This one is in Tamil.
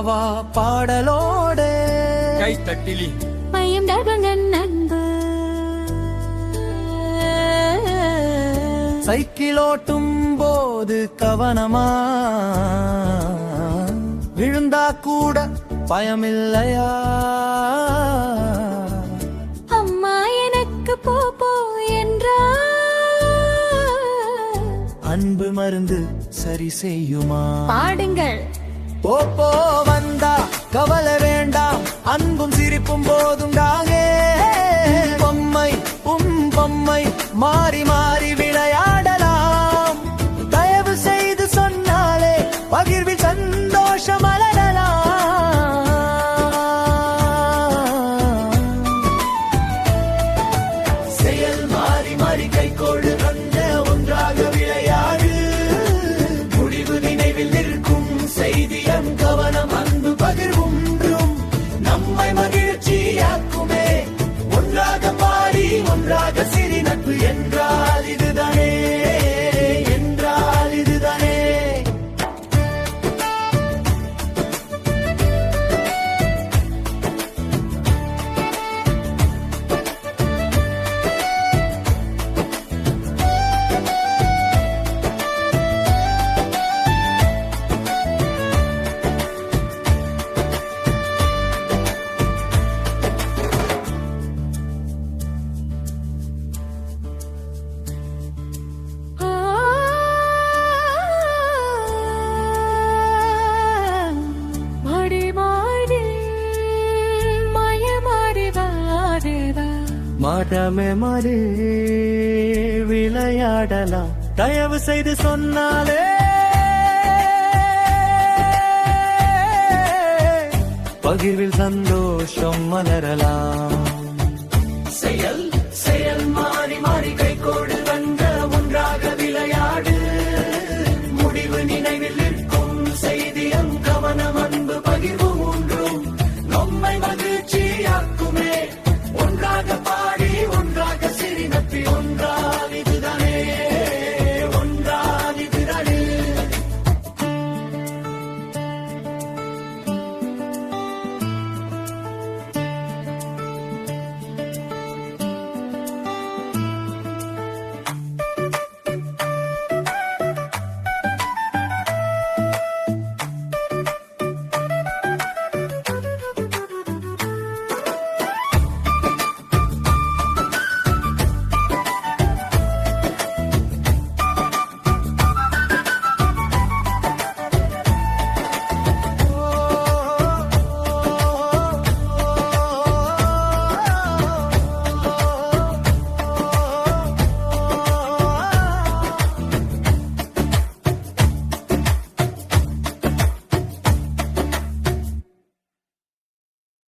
வாவா பாடலோடு கைத்தட்டிலி மயம் டபங்கன் அன்பு சைக்கிளோட்டும் போது கவனமா விழுந்தா கூட பயமில்லையா அம்மா எனக்கு போ என்றா அன்பு மருந்து சரி செய்யுமா பாடுங்கள் போ வந்தா கவலை வேண்டாம் அன்பும் சிரிப்பும் போதும் தாங்கே பொம்மை பொம்மை மாறி மாறி விளையாடலாம் தயவு செய்து சொன்னாலே பகிர்வில் சந்தோஷம் அலடலாம் செயல் மாறி மாறி கைகோடு வந்த ஒன்றாக விளையாடு முடிவு நினைவில் இருக்கும் செய்தியம் கவனம் அன்பு பகிர்வுன்றும் நம்மை மகிழ்ச்சியாக்குமே ஒன்றாக பாடி ஒன்றாக சிறி நட்பு என்றால் இதுதானே என்றால் இதுதானே மாட்டமே மாறி விளையாடலாம் தயவு செய்து சொன்னாலே பகிர்வில் சந்தோஷம் மலரலாம் செயல் செயல் மாறி மாறி கைகோடு வந்த ஒன்றாக விளையாடு முடிவு நினைவில் இருக்கும் செய்தியம் கவனம் அன்பு பகிர்வு ஒன்றும் நம்மை